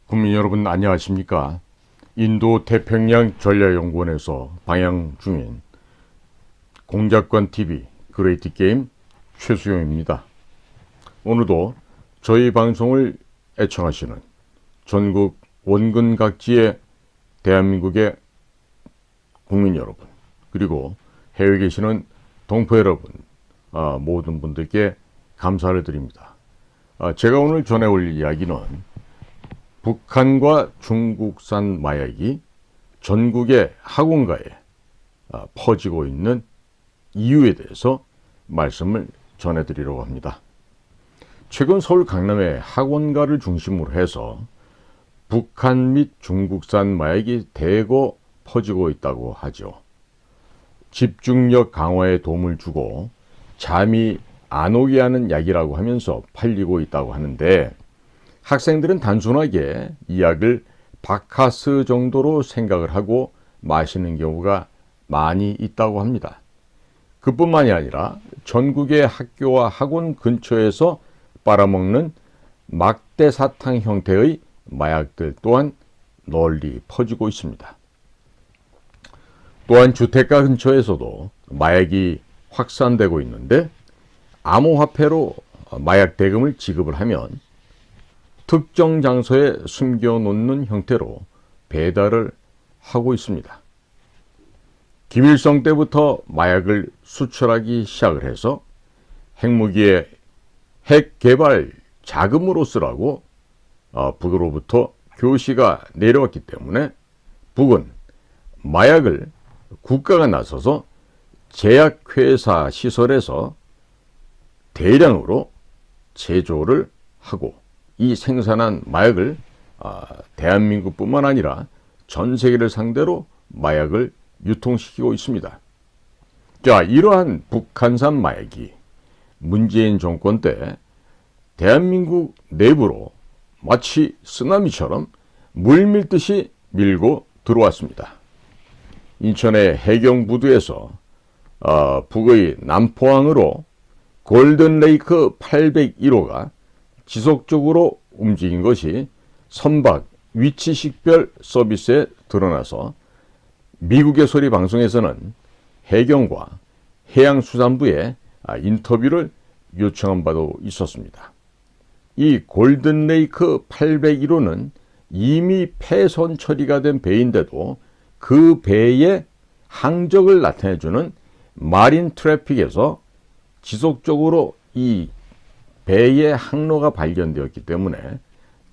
국민 여러분 안녕하십니까? 인도 태평양 전략연구원에서 방영 중인 공작관 TV 그레이트 게임 최수용입니다. 오늘도 저희 방송을 애청하시는 전국 원근 각지의 대한민국의 국민 여러분, 그리고 해외에 계시는 동포 여러분, 모든 분들께 감사를 드립니다. 제가 오늘 전해올 이야기는 북한과 중국산 마약이 전국의 학원가에 퍼지고 있는 이유에 대해서 말씀을 전해드리려고 합니다. 최근 서울 강남의 학원가를 중심으로 해서 북한 및 중국산 마약이 대거 퍼지고 있다고 하죠. 집중력 강화에 도움을 주고 잠이 안 오게 하는 약이라고 하면서 팔리고 있다고 하는데, 학생들은 단순하게 이 약을 바카스 정도로 생각을 하고 마시는 경우가 많이 있다고 합니다. 그뿐만이 아니라 전국의 학교와 학원 근처에서 빨아먹는 막대사탕 형태의 마약들 또한 널리 퍼지고 있습니다. 또한 주택가 근처에서도 마약이 확산되고 있는데, 암호화폐로 마약 대금을 지급을 하면 특정 장소에 숨겨놓는 형태로 배달을 하고 있습니다. 김일성 때부터 마약을 수출하기 시작을 해서 핵무기의 핵 개발 자금으로 쓰라고 북으로부터 교시가 내려왔기 때문에 북은 마약을 국가가 나서서 제약회사 시설에서 대량으로 제조를 하고, 이 생산한 마약을 대한민국뿐만 아니라 전 세계를 상대로 마약을 유통시키고 있습니다. 자, 이러한 북한산 마약이 문재인 정권 때 대한민국 내부로 마치 쓰나미처럼 물밀듯이 밀고 들어왔습니다. 인천의 해경부두에서 북의 남포항으로 골든레이크 801호가 지속적으로 움직인 것이 선박 위치식별 서비스에 드러나서 미국의 소리 방송에서는 해경과 해양수산부에 인터뷰를 요청한 바도 있었습니다. 이 골든레이크 801호는 이미 폐선 처리가 된 배인데도 그 배의 항적을 나타내주는 마린 트래픽에서 지속적으로 이 배의 항로가 발견되었기 때문에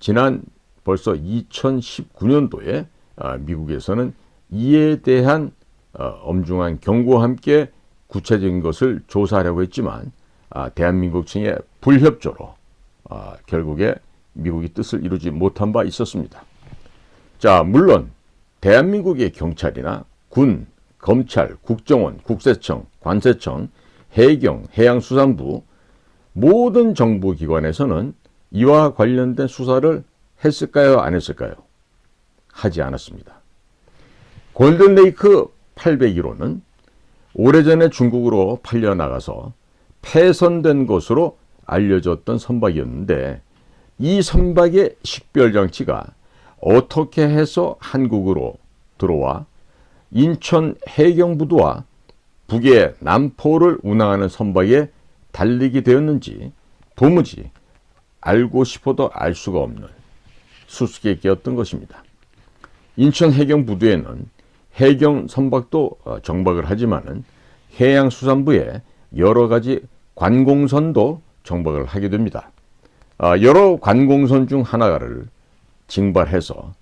지난 벌써 2019년도에 미국에서는 이에 대한 엄중한 경고와 함께 구체적인 것을 조사하려고 했지만 대한민국 측의 불협조로 결국에 미국이 뜻을 이루지 못한 바 있었습니다. 자, 물론 대한민국의 경찰이나 군, 검찰, 국정원, 국세청, 관세청, 해경, 해양수산부 모든 정부기관에서는 이와 관련된 수사를 했을까요? 안 했을까요? 하지 않았습니다. 골든레이크 801호는 오래전에 중국으로 팔려나가서 폐선된 것으로 알려졌던 선박이었는데, 이 선박의 식별장치가 어떻게 해서 한국으로 들어와 인천 해경부두와 북의 남포를 운항하는 선박에 달리게 되었는지 도무지 알고 싶어도 알 수가 없는 수수께끼였던 것입니다. 인천 해경부두에는 해경 선박도 정박을 하지만은 해양수산부에 여러 가지 관공선도 정박을 하게 됩니다. 여러 관공선 중 하나를 징발해서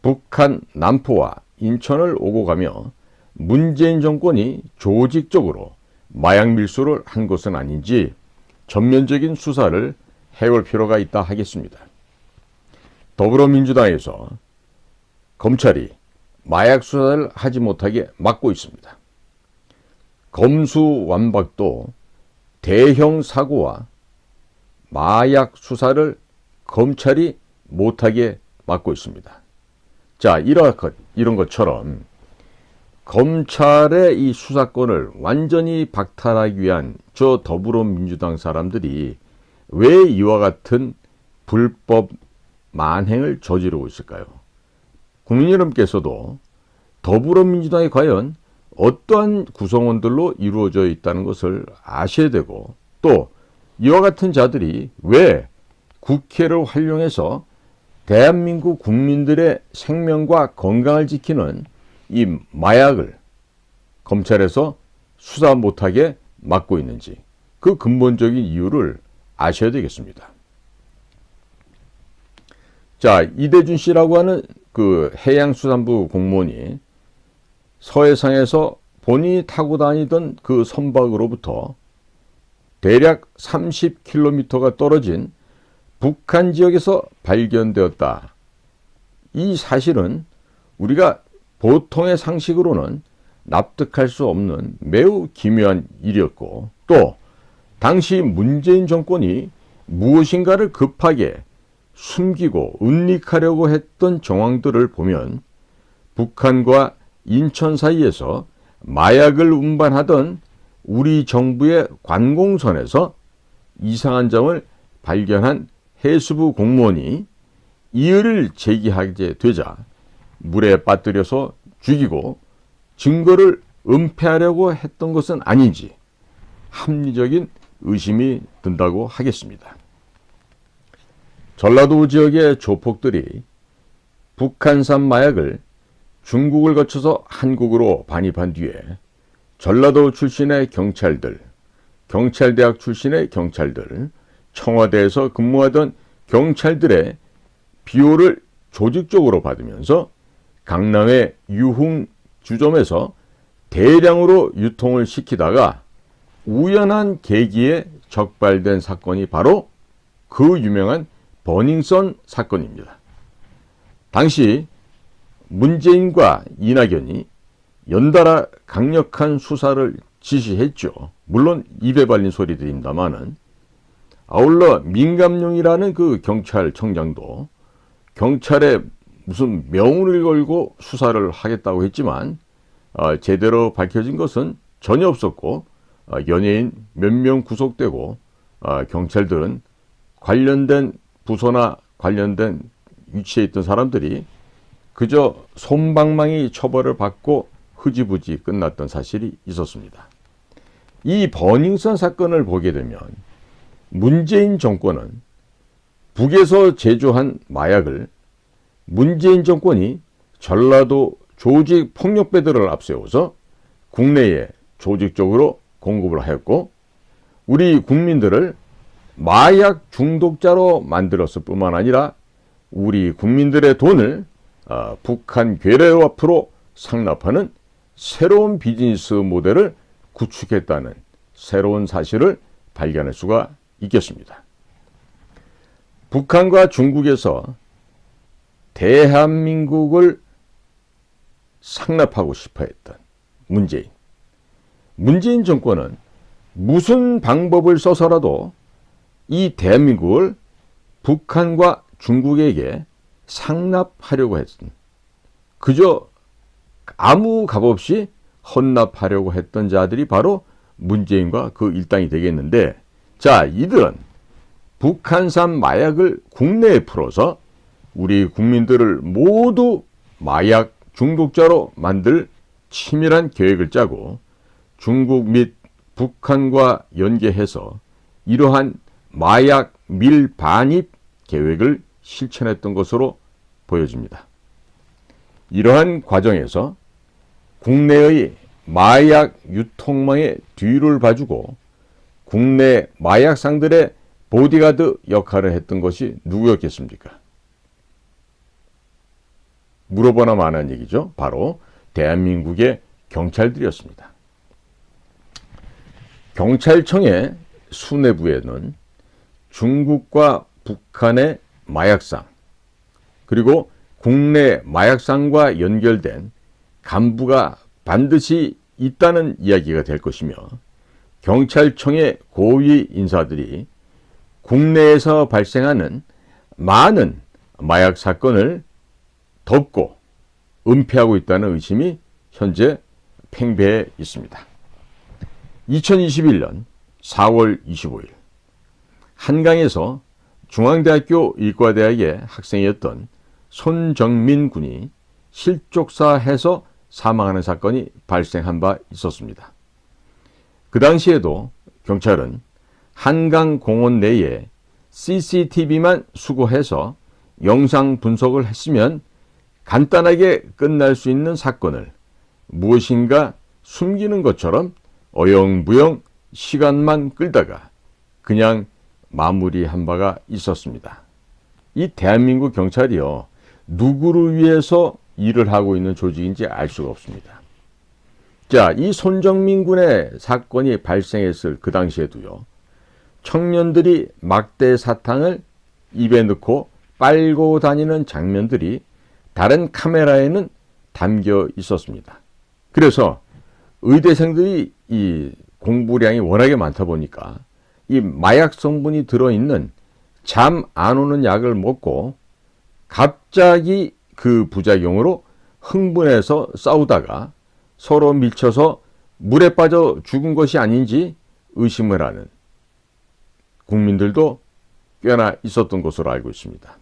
북한 남포와 인천을 오고 가며 문재인 정권이 조직적으로 마약 밀수를 한 것은 아닌지 전면적인 수사를 해볼 필요가 있다 하겠습니다. 더불어민주당에서 검찰이 마약 수사를 하지 못하게 막고 있습니다. 검수완박도 대형 사고와 마약 수사를 검찰이 못하게 막고 있습니다. 자, 이런 것처럼 검찰의 이 수사권을 완전히 박탈하기 위한 저 더불어민주당 사람들이 왜 이와 같은 불법 만행을 저지르고 있을까요? 국민 여러분께서도 더불어민주당이 과연 어떠한 구성원들로 이루어져 있다는 것을 아셔야 되고, 또 이와 같은 자들이 왜 국회를 활용해서 대한민국 국민들의 생명과 건강을 지키는 이 마약을 검찰에서 수사 못하게 막고 있는지, 그 근본적인 이유를 아셔야 되겠습니다. 자, 이대준 씨라고 하는 그 해양수산부 공무원이 서해상에서 본인이 타고 다니던 그 선박으로부터 대략 30km가 떨어진 북한 지역에서 발견되었다. 이 사실은 우리가 보통의 상식으로는 납득할 수 없는 매우 기묘한 일이었고, 또 당시 문재인 정권이 무엇인가를 급하게 숨기고 은닉하려고 했던 정황들을 보면 북한과 인천 사이에서 마약을 운반하던 우리 정부의 관공선에서 이상한 점을 발견한 해수부 공무원이 이의를 제기하게 되자 물에 빠뜨려서 죽이고 증거를 은폐하려고 했던 것은 아닌지 합리적인 의심이 든다고 하겠습니다. 전라도 지역의 조폭들이 북한산 마약을 중국을 거쳐서 한국으로 반입한 뒤에 전라도 출신의 경찰들, 경찰대학 출신의 경찰들, 청와대에서 근무하던 경찰들의 비호를 조직적으로 받으면서 강남의 유흥 주점에서 대량으로 유통을 시키다가 우연한 계기에 적발된 사건이 바로 그 유명한 버닝썬 사건입니다. 당시 문재인과 이낙연이 연달아 강력한 수사를 지시했죠. 물론 입에 발린 소리들입니다마는, 아울러 민감용이라는 그 경찰청장도 경찰에 무슨 명운을 걸고 수사를 하겠다고 했지만 제대로 밝혀진 것은 전혀 없었고, 연예인 몇 명 구속되고 경찰들은 관련된 부서나 관련된 위치에 있던 사람들이 그저 솜방망이 처벌을 받고 흐지부지 끝났던 사실이 있었습니다. 이 버닝썬 사건을 보게 되면 문재인 정권은 북에서 제조한 마약을 문재인 정권이 전라도 조직 폭력배들을 앞세워서 국내에 조직적으로 공급을 하였고, 우리 국민들을 마약 중독자로 만들었을 뿐만 아니라 우리 국민들의 돈을 북한 괴뢰 앞으로 상납하는 새로운 비즈니스 모델을 구축했다는 새로운 사실을 발견할 수가 있겠습니다. 북한과 중국에서 대한민국을 상납하고 싶어 했던 문재인 정권은 무슨 방법을 써서라도 이 대한민국을 북한과 중국에게 상납하려고 했던, 그저 아무 값 없이 헌납하려고 했던 자들이 바로 문재인과 그 일당이 되겠는데, 자, 이들은 북한산 마약을 국내에 풀어서 우리 국민들을 모두 마약 중독자로 만들 치밀한 계획을 짜고 중국 및 북한과 연계해서 이러한 마약 밀반입 계획을 실천했던 것으로 보여집니다. 이러한 과정에서 국내의 마약 유통망의 뒤를 봐주고 국내 마약상들의 보디가드 역할을 했던 것이 누구였겠습니까? 물어보나 마나한 얘기죠. 바로 대한민국의 경찰들이었습니다. 경찰청의 수뇌부에는 중국과 북한의 마약상, 그리고 국내 마약상과 연결된 간부가 반드시 있다는 이야기가 될 것이며, 경찰청의 고위 인사들이 국내에서 발생하는 많은 마약 사건을 덮고 은폐하고 있다는 의심이 현재 팽배해 있습니다. 2021년 4월 25일 한강에서 중앙대학교 의과대학의 학생이었던 손정민 군이 실족사해서 사망하는 사건이 발생한 바 있었습니다. 그 당시에도 경찰은 한강공원 내에 CCTV만 수거해서 영상 분석을 했으면 간단하게 끝날 수 있는 사건을 무엇인가 숨기는 것처럼 어영부영 시간만 끌다가 그냥 마무리한 바가 있었습니다. 이 대한민국 경찰이요, 누구를 위해서 일을 하고 있는 조직인지 알 수가 없습니다. 자, 이 손정민 군의 사건이 발생했을 그 당시에도요, 청년들이 막대 사탕을 입에 넣고 빨고 다니는 장면들이 다른 카메라에는 담겨 있었습니다. 그래서 의대생들이 이 공부량이 워낙에 많다 보니까 이 마약 성분이 들어있는 잠 안 오는 약을 먹고 갑자기 그 부작용으로 흥분해서 싸우다가 서로 밀쳐서 물에 빠져 죽은 것이 아닌지 의심을 하는 국민들도 꽤나 있었던 것으로 알고 있습니다.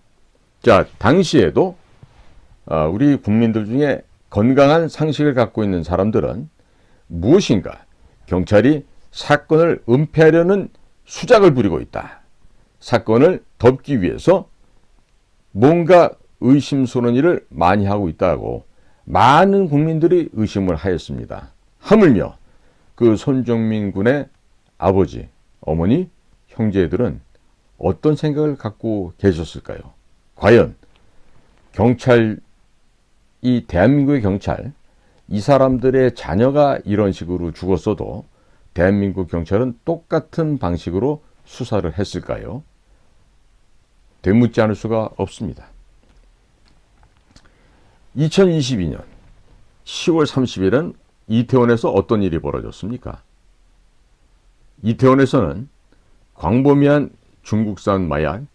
자, 당시에도 우리 국민들 중에 건강한 상식을 갖고 있는 사람들은 무엇인가 경찰이 사건을 은폐하려는 수작을 부리고 있다, 사건을 덮기 위해서 뭔가 의심스러운 일을 많이 하고 있다고 많은 국민들이 의심을 하였습니다. 하물며 그 손정민 군의 아버지, 어머니, 형제들은 어떤 생각을 갖고 계셨을까요? 과연 경찰, 이 대한민국의 경찰, 이 사람들의 자녀가 이런 식으로 죽었어도 대한민국 경찰은 똑같은 방식으로 수사를 했을까요? 되묻지 않을 수가 없습니다. 2022년 10월 30일은 이태원에서 어떤 일이 벌어졌습니까? 이태원에서는 광범위한 중국산 마약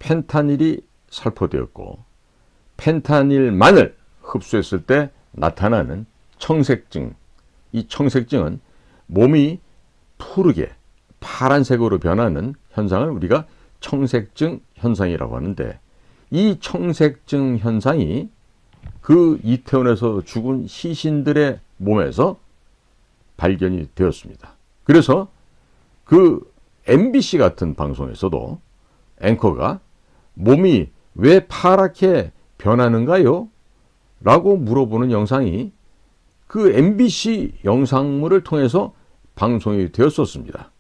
펜타닐이 살포되었고, 펜타닐만을 흡수했을 때 나타나는 청색증, 이 청색증은 몸이 푸르게 파란색으로 변하는 현상을 우리가 청색증 현상이라고 하는데, 이 청색증 현상이 그 이태원에서 죽은 시신들의 몸에서 발견이 되었습니다. 그래서 그 MBC 같은 방송에서도 앵커가 몸이 왜 파랗게 변하는가요? 라고 물어보는 영상이 그 MBC 영상물을 통해서 방송이 되었었습니다.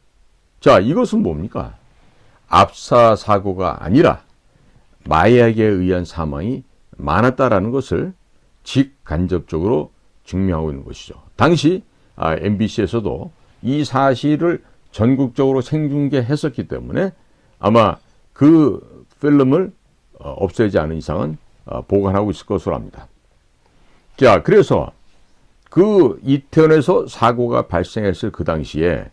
자, 이것은 뭡니까? 압사 사고가 아니라 마약에 의한 사망이 많았다라는 것을 직간접적으로 증명하고 있는 것이죠. 당시 MBC에서도 이 사실을 전국적으로 생중계했었기 때문에 아마 그 필름을 없애지 않은 이상은 보관하고 있을 것으로 합니다. 자, 그래서 그 이태원에서 사고가 발생했을 그 당시에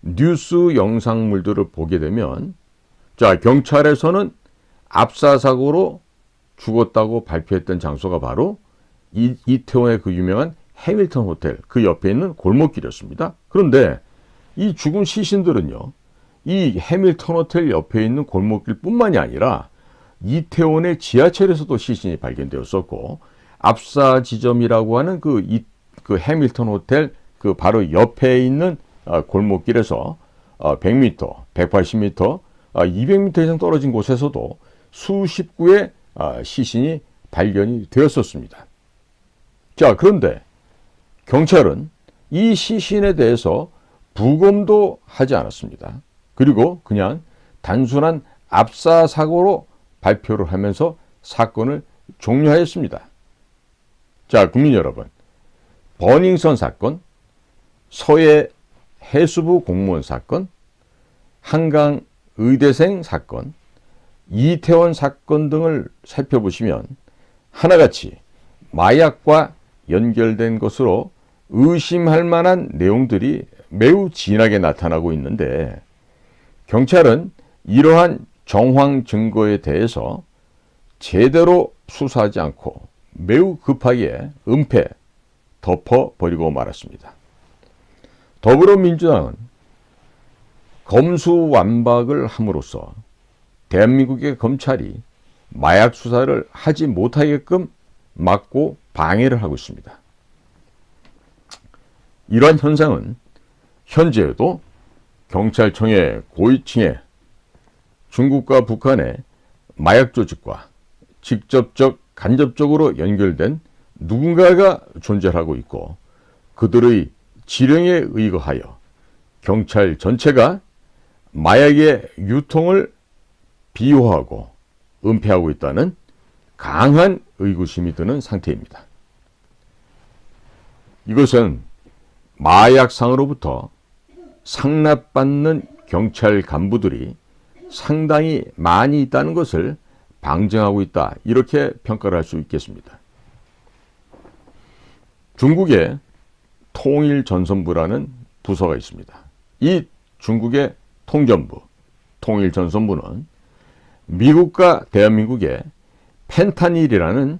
뉴스 영상물들을 보게 되면, 자, 경찰에서는 압사사고로 죽었다고 발표했던 장소가 바로 이태원의 그 유명한 해밀턴 호텔 그 옆에 있는 골목길이었습니다. 그런데 이 죽은 시신들은요, 이 해밀턴 호텔 옆에 있는 골목길뿐만이 아니라 이태원의 지하철에서도 시신이 발견되었었고, 압사 지점이라고 하는 그 해밀턴 호텔 그 바로 옆에 있는 골목길에서 100m, 180m, 200m 이상 떨어진 곳에서도 수십 구의 시신이 발견이 되었었습니다. 자, 그런데 경찰은 이 시신에 대해서 부검도 하지 않았습니다. 그리고 그냥 단순한 압사 사고로 발표를 하면서 사건을 종료하였습니다. 자, 국민 여러분, 버닝썬 사건, 서해 해수부 공무원 사건, 한강 의대생 사건, 이태원 사건 등을 살펴보시면 하나같이 마약과 연결된 것으로 의심할 만한 내용들이 매우 진하게 나타나고 있는데, 경찰은 이러한 정황 증거에 대해서 제대로 수사하지 않고 매우 급하게 은폐, 덮어버리고 말았습니다. 더불어민주당은 검수완박을 함으로써 대한민국의 검찰이 마약 수사를 하지 못하게끔 막고 방해를 하고 있습니다. 이러한 현상은 현재에도 경찰청의 고위층에 중국과 북한의 마약 조직과 직접적 간접적으로 연결된 누군가가 존재하고 있고, 그들의 지령에 의거하여 경찰 전체가 마약의 유통을 비호하고 은폐하고 있다는 강한 의구심이 드는 상태입니다. 이것은 마약상으로부터 상납받는 경찰 간부들이 상당히 많이 있다는 것을 방증하고 있다, 이렇게 평가를 할 수 있겠습니다. 중국의 통일전선부라는 부서가 있습니다. 이 중국의 통전부, 통일전선부는 미국과 대한민국의 펜타닐이라는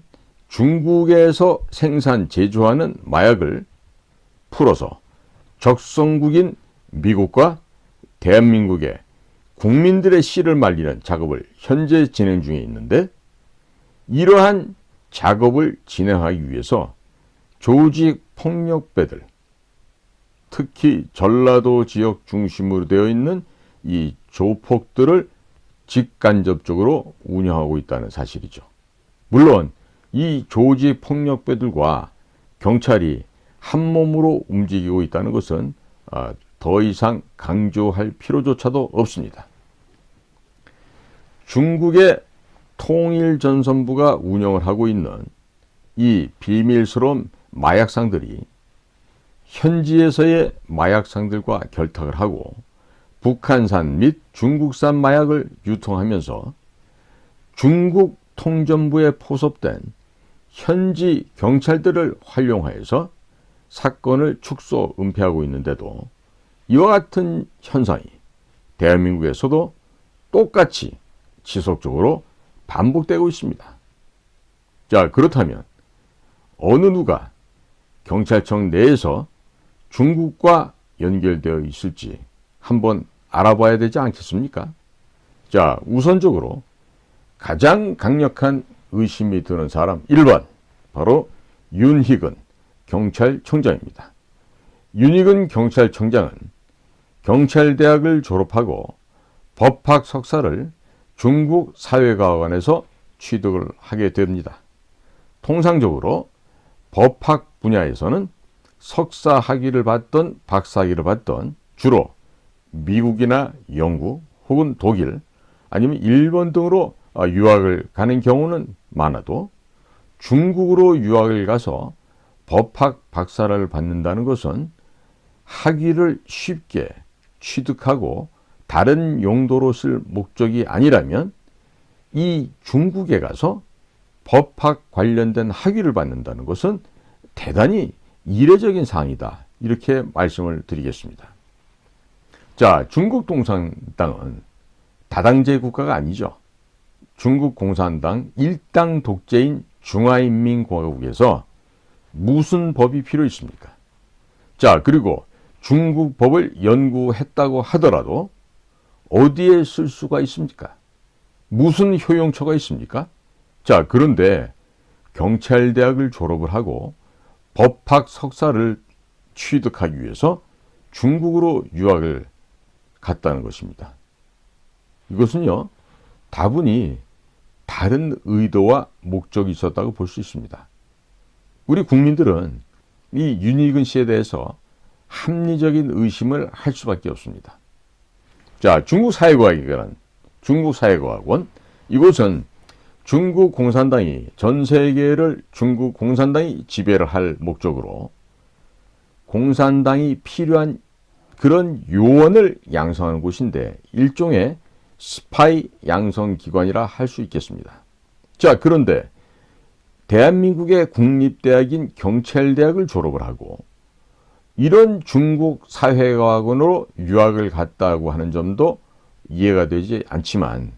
중국에서 생산, 제조하는 마약을 풀어서 적성국인 미국과 대한민국의 국민들의 씨를 말리는 작업을 현재 진행 중에 있는데, 이러한 작업을 진행하기 위해서 조직 폭력배들, 특히 전라도 지역 중심으로 되어 있는 이 조폭들을 직간접적으로 운영하고 있다는 사실이죠. 물론 이 조직 폭력배들과 경찰이 한 몸으로 움직이고 있다는 것은 더 이상 강조할 필요조차도 없습니다. 중국의 통일전선부가 운영을 하고 있는 이 비밀스러운 마약상들이 현지에서의 마약상들과 결탁을 하고 북한산 및 중국산 마약을 유통하면서 중국 통전부에 포섭된 현지 경찰들을 활용하여서 사건을 축소, 은폐하고 있는데도 이와 같은 현상이 대한민국에서도 똑같이 지속적으로 반복되고 있습니다. 자, 그렇다면 어느 누가 경찰청 내에서 중국과 연결되어 있을지 한번 알아봐야 되지 않겠습니까? 자, 우선적으로 가장 강력한 의심이 드는 사람 1번, 바로 윤희근 경찰청장입니다. 윤희근 경찰청장은 경찰대학을 졸업하고 법학 석사를 중국 사회과학원에서 취득을 하게 됩니다. 통상적으로 법학 분야에서는 석사 학위를 받던 박사 학위를 받던 주로 미국이나 영국 혹은 독일 아니면 일본 등으로 유학을 가는 경우는 많아도 중국으로 유학을 가서 법학 박사를 받는다는 것은 학위를 쉽게 취득하고 다른 용도로 쓸 목적이 아니라면 이 중국에 가서 법학 관련된 학위를 받는다는 것은 대단히 이례적인 사항이다, 이렇게 말씀을 드리겠습니다. 자, 중국共产党은 다당제 국가가 아니죠. 중국 공산당 일당 독재인 중화인민공화국에서 무슨 법이 필요 있습니까? 자, 그리고 중국 법을 연구했다고 하더라도 어디에 쓸 수가 있습니까? 무슨 효용처가 있습니까? 자, 그런데 경찰대학을 졸업을 하고 법학 석사를 취득하기 위해서 중국으로 유학을 갔다는 것입니다. 이것은요, 다분히 다른 의도와 목적이 있었다고 볼 수 있습니다. 우리 국민들은 이 윤희근 씨에 대해서 합리적인 의심을 할 수밖에 없습니다. 자, 중국사회과학원, 이곳은 중국 공산당이 전 세계를 중국 공산당이 지배를 할 목적으로 공산당이 필요한 그런 요원을 양성하는 곳인데 일종의 스파이 양성기관이라 할 수 있겠습니다. 자, 그런데 대한민국의 국립대학인 경찰대학을 졸업을 하고 이런 중국 사회과학원으로 유학을 갔다고 하는 점도 이해가 되지 않지만,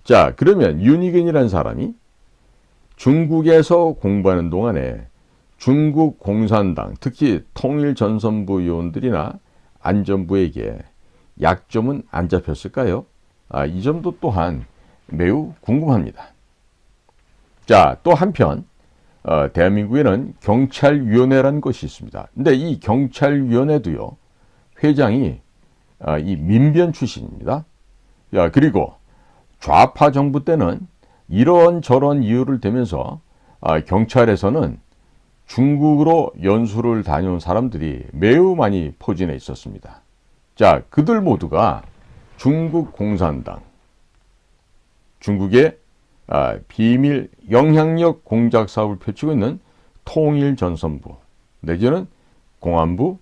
자, 그러면 윤희근이라는 사람이 중국에서 공부하는 동안에 중국 공산당, 특히 통일전선부 요원들이나 안전부에게 약점은 안 잡혔을까요? 이 점도 또한 매우 궁금합니다. 자, 또 한편 대한민국에는 경찰위원회라는 것이 있습니다. 근데 이 경찰위원회도요, 회장이 이 민변 출신입니다. 야, 그리고 좌파 정부 때는 이런저런 이유를 대면서 경찰에서는 중국으로 연수를 다녀온 사람들이 매우 많이 포진해 있었습니다. 자, 그들 모두가 중국 공산당, 중국의 비밀 영향력 공작 사업을 펼치고 있는 통일전선부, 내지는 공안부,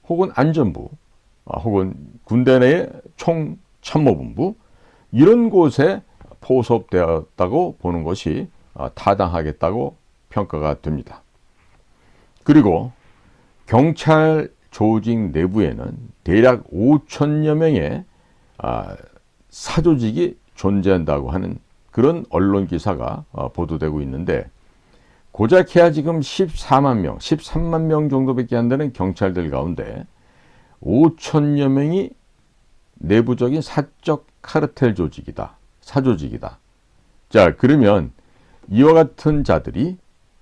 혹은 안전부, 혹은 군대 내의 총참모본부, 이런 곳에 포섭되었다고 보는 것이 타당하겠다고 평가가 됩니다. 그리고 경찰 조직 내부에는 대략 5천여 명의 사조직이 존재한다고 하는 그런 언론 기사가 보도되고 있는데, 고작 해야 지금 14만 명, 13만 명 정도밖에 안 되는 경찰들 가운데 5천여 명이 내부적인 사적 카르텔 조직이다, 사조직이다. 자, 그러면 이와 같은 자들이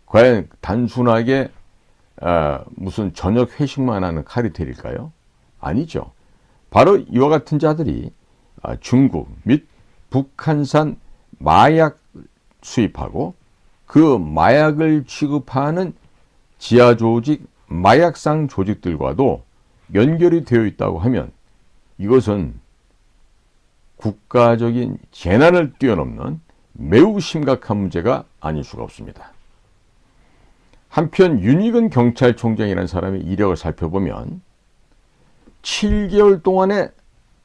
과연 단순하게 무슨 저녁 회식만 하는 카르텔일까요? 아니죠. 바로 이와 같은 자들이 중국 및 북한산 마약 수입하고 그 마약을 취급하는 지하 조직, 마약상 조직들과도 연결이 되어 있다고 하면 이것은 국가적인 재난을 뛰어넘는 매우 심각한 문제가 아닐 수가 없습니다. 한편 윤익은 경찰총장이라는 사람의 이력을 살펴보면 7개월 동안에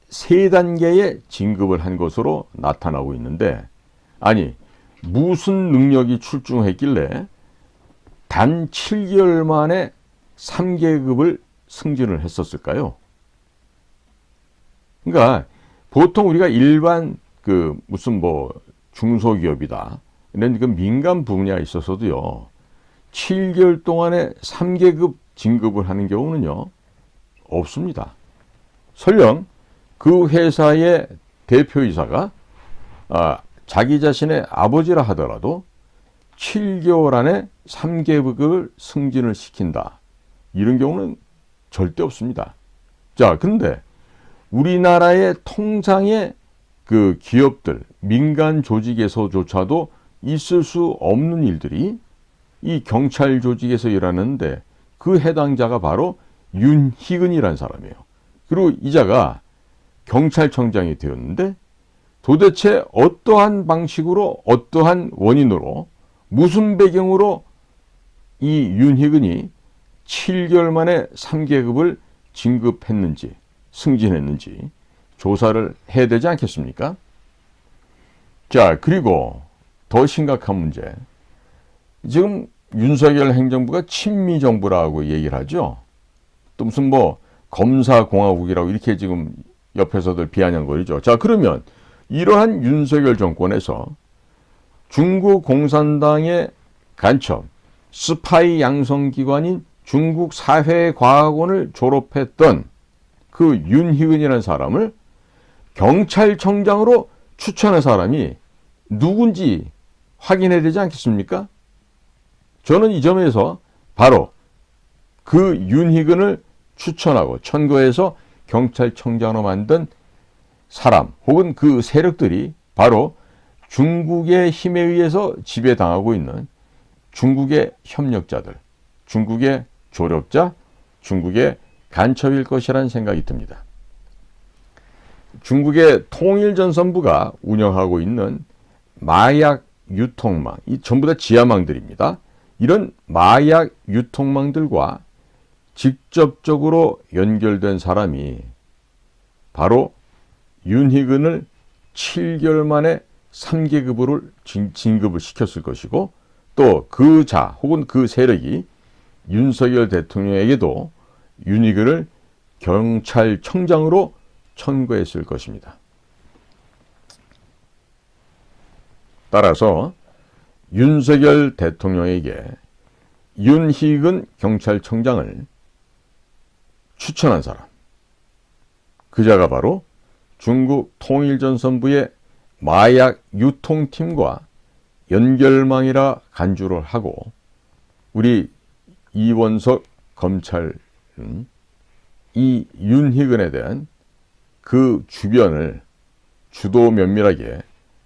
3단계의 진급을 한 것으로 나타나고 있는데, 아니 무슨 능력이 출중했길래 단 7개월 만에 3계급을 승진을 했었을까요? 그러니까 보통 우리가 일반 무슨 중소기업이다, 이런 그 민간 분야에 있어서도요, 7개월 동안에 3계급 진급을 하는 경우는요, 없습니다. 설령 그 회사의 대표이사가 자기 자신의 아버지라 하더라도 7개월 안에 3계급을 승진을 시킨다, 이런 경우는 절대 없습니다. 자, 근데 우리나라의 통상의 그 기업들, 민간 조직에서조차도 있을 수 없는 일들이 이 경찰 조직에서 일하는데, 그 해당자가 바로 윤희근이라는 사람이에요. 그리고 이자가 경찰청장이 되었는데, 도대체 어떠한 방식으로, 어떠한 원인으로, 무슨 배경으로 이 윤희근이 7개월 만에 3계급을 진급했는지, 승진했는지 조사를 해야 되지 않겠습니까? 자, 그리고 더 심각한 문제. 지금 윤석열 행정부가 친미 정부라고 얘기를 하죠. 또 무슨 검사공화국이라고 이렇게 지금 옆에서들 비아냥거리죠. 자, 그러면 이러한 윤석열 정권에서 중국 공산당의 간첩, 스파이 양성기관인 중국 사회과학원을 졸업했던 그 윤희근이라는 사람을 경찰청장으로 추천한 사람이 누군지 확인해야 되지 않겠습니까? 저는 이 점에서 바로 그 윤희근을 추천하고 천거해서 경찰청장으로 만든 사람, 혹은 그 세력들이 바로 중국의 힘에 의해서 지배당하고 있는 중국의 협력자들, 중국의 조력자, 중국의 간첩일 것이라는 생각이 듭니다. 중국의 통일전선부가 운영하고 있는 마약 유통망, 이 전부 다 지하망들입니다. 이런 마약 유통망들과 직접적으로 연결된 사람이 바로 윤희근을 7개월 만에 3계급으로 진급을 시켰을 것이고, 또 그 자 혹은 그 세력이 윤석열 대통령에게도 윤희근을 경찰청장으로 천거했을 것입니다. 따라서 윤석열 대통령에게 윤희근 경찰청장을 추천한 사람, 그자가 바로 중국 통일전선부의 마약 유통팀과 연결망이라 간주를 하고 우리 이원석 검찰은 이 윤희근에 대한 그 주변을 주도 면밀하게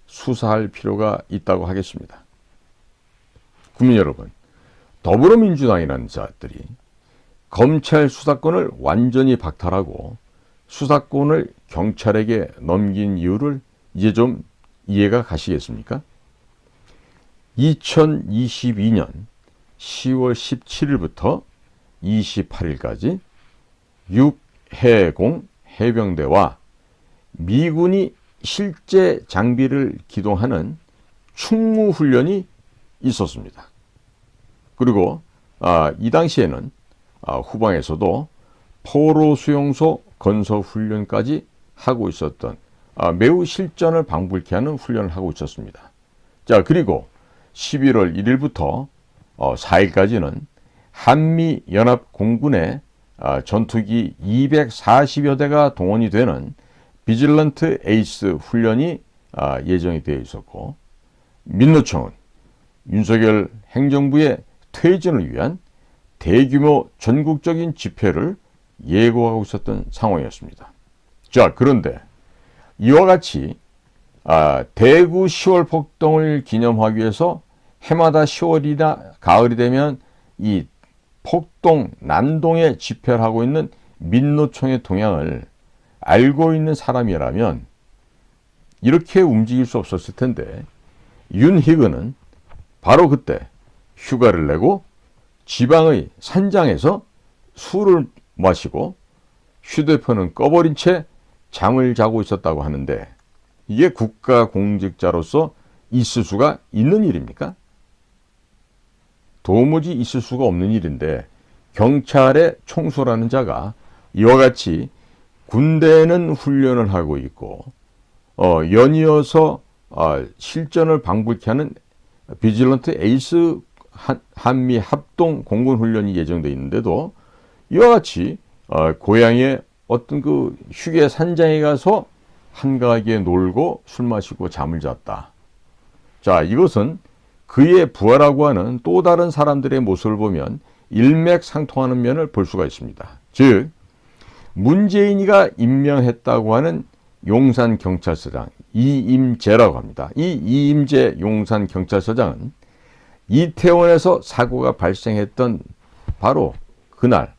수사할 필요가 있다고 하겠습니다. 국민 여러분, 더불어민주당이라는 자들이 검찰 수사권을 완전히 박탈하고 수사권을 경찰에게 넘긴 이유를 이제 좀 이해가 가시겠습니까? 2022년 10월 17일부터 28일까지 육해공 해병대와 미군이 실제 장비를 기동하는 충무훈련이 있었습니다. 그리고 이 당시에는 후방에서도 포로 수용소 건설 훈련까지 하고 있었던 매우 실전을 방불케 하는 훈련을 하고 있었습니다. 자, 그리고 11월 1일부터 4일까지는 한미연합공군의 전투기 240여 대가 동원이 되는 비질런트 에이스 훈련이 예정이 되어 있었고, 민노총은 윤석열 행정부의 퇴진을 위한 대규모 전국적인 집회를 예고하고 있었던 상황이었습니다. 자, 그런데 이와 같이 대구 10월 폭동을 기념하기 위해서 해마다 10월이나 가을이 되면 이 폭동 난동에 집회를 하고 있는 민노총의 동향을 알고 있는 사람이라면 이렇게 움직일 수 없었을 텐데, 윤희근은 바로 그때 휴가를 내고 지방의 산장에서 술을 마시고 휴대폰은 꺼버린 채 잠을 자고 있었다고 하는데, 이게 국가공직자로서 있을 수가 있는 일입니까? 도무지 있을 수가 없는 일인데, 경찰의 총수라는 자가 이와 같이 군대는 훈련을 하고 있고 연이어서 실전을 방불케 하는 비질런트 에이스 한미 합동 공군 훈련이 예정되어 있는데도 이와 같이 고향의 어떤 그 휴게 산장에 가서 한가하게 놀고 술 마시고 잠을 잤다. 자, 이것은 그의 부하라고 하는 또 다른 사람들의 모습을 보면 일맥상통하는 면을 볼 수가 있습니다. 즉, 문재인이가 임명했다고 하는 용산경찰서장 이임재라고 합니다. 이 이임재 용산경찰서장은 이태원에서 사고가 발생했던 바로 그날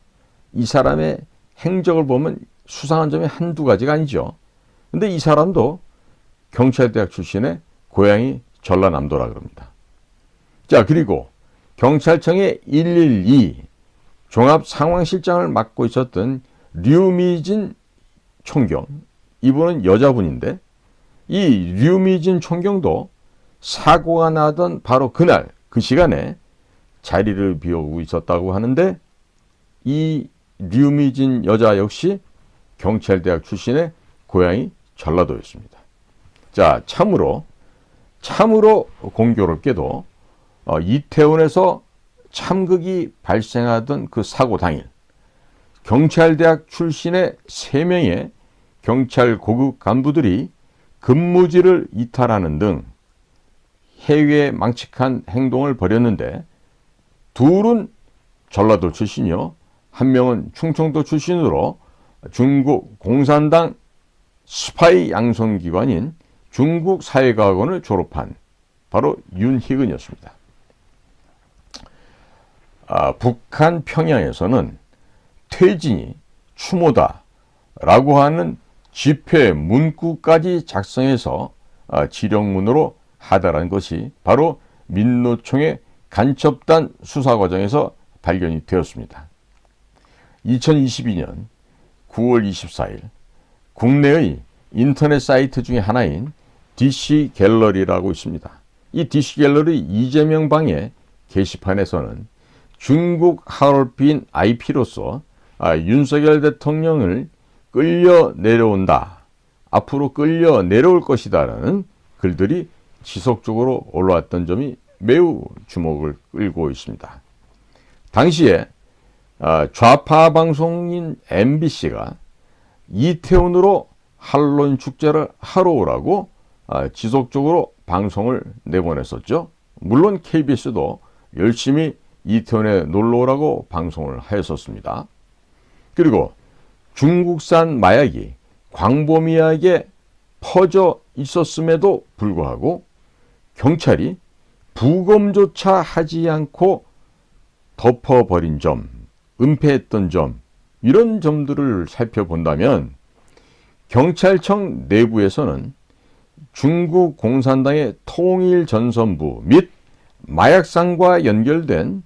이 사람의 행적을 보면 수상한 점이 한두 가지가 아니죠. 근데 이 사람도 경찰대학 출신의 고향이 전라남도라 그럽니다. 자, 그리고 경찰청의 112 종합상황실장을 맡고 있었던 류미진 총경, 이분은 여자분인데 이 류미진 총경도 사고가 나던 바로 그날 그 시간에 자리를 비우고 있었다고 하는데, 이 류미진 여자 역시 경찰대학 출신의 고향이 전라도였습니다. 자, 참으로 공교롭게도 이태원에서 참극이 발생하던 그 사고 당일 경찰대학 출신의 3명의 경찰 고급 간부들이 근무지를 이탈하는 등 해외 망측한 행동을 벌였는데, 둘은 전라도 출신이요, 한 명은 충청도 출신으로 중국 공산당 스파이 양성기관인 중국사회과학원을 졸업한 바로 윤희근이었습니다. 북한 평양에서는 퇴진이 추모다라고 하는 집회 문구까지 작성해서 지령문으로 하다라는 것이 바로 민노총의 간첩단 수사 과정에서 발견이 되었습니다. 2022년 9월 24일 국내의 인터넷 사이트 중에 하나인 DC 갤러리라고 있습니다. 이 DC 갤러리 이재명 방의 게시판에서는 중국 하얼빈 IP로서 윤석열 대통령을 끌려 내려온다, 앞으로 끌려 내려올 것이다 라는 글들이 지속적으로 올라왔던 점이 매우 주목을 끌고 있습니다. 당시에 좌파 방송인 MBC가 이태원으로 한론 축제를 하러 오라고 지속적으로 방송을 내보냈었죠. 물론 KBS도 열심히 이태원에 놀러오라고 방송을 하였었습니다. 그리고 중국산 마약이 광범위하게 퍼져 있었음에도 불구하고 경찰이 부검조차 하지 않고 덮어버린 점, 은폐했던 점, 이런 점들을 살펴본다면 경찰청 내부에서는 중국 공산당의 통일전선부 및 마약상과 연결된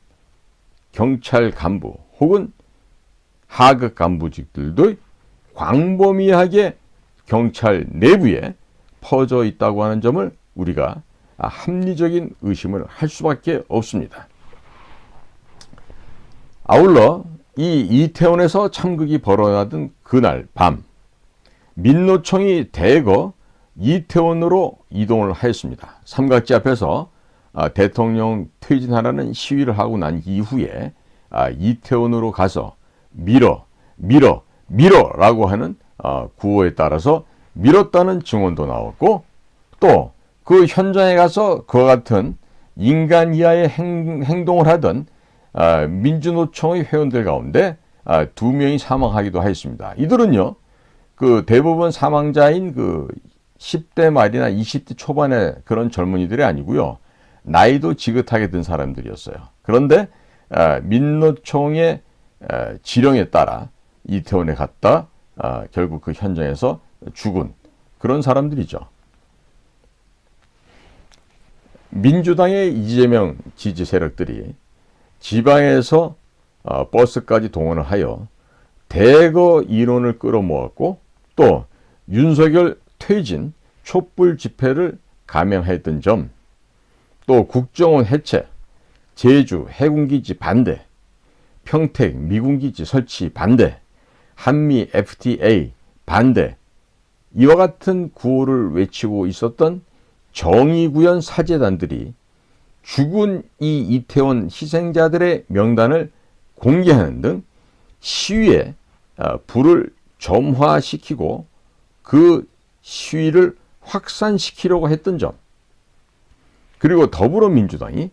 경찰 간부 혹은 하급 간부직들도 광범위하게 경찰 내부에 퍼져 있다고 하는 점을 우리가 합리적인 의심을 할 수밖에 없습니다. 아울러 이 이태원에서 참극이 벌어나던 그날 밤 민노총이 대거 이태원으로 이동을 하였습니다. 삼각지 앞에서 대통령 퇴진하라는 시위를 하고 난 이후에 이태원으로 가서 밀어라고 하는 구호에 따라서 밀었다는 증언도 나왔고, 또 그 현장에 가서 그와 같은 인간 이하의 행동을 하던 민주노총의 회원들 가운데 2명이 사망하기도 하였습니다. 이들은요, 그 대부분 사망자인 그 10대 말이나 20대 초반의 그런 젊은이들이 아니고요, 나이도 지긋하게 든 사람들이었어요. 그런데 민노총의 지령에 따라 이태원에 갔다 결국 그 현장에서 죽은 그런 사람들이죠. 민주당의 이재명 지지 세력들이 지방에서 버스까지 동원을 하여 대거 인원을 끌어모았고, 또 윤석열 퇴진 촛불 집회를 감행했던 점, 또 국정원 해체, 제주 해군기지 반대, 평택 미군기지 설치 반대, 한미 FTA 반대, 이와 같은 구호를 외치고 있었던 정의구현 사제단들이 죽은 이 이태원 희생자들의 명단을 공개하는 등 시위에 불을 점화시키고 그 시위를 확산시키려고 했던 점, 그리고 더불어민주당이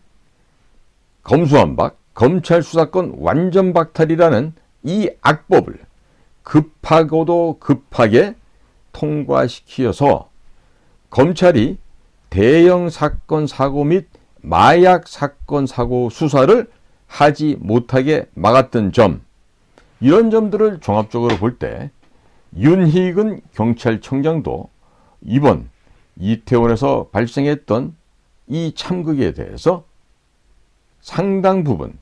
검수완박, 검찰 수사권 완전 박탈이라는 이 악법을 급하고도 급하게 통과시키어서 검찰이 대형 사건 사고 및 마약 사건 사고 수사를 하지 못하게 막았던 점, 이런 점들을 종합적으로 볼 때 윤희근 경찰청장도 이번 이태원에서 발생했던 이 참극에 대해서 상당 부분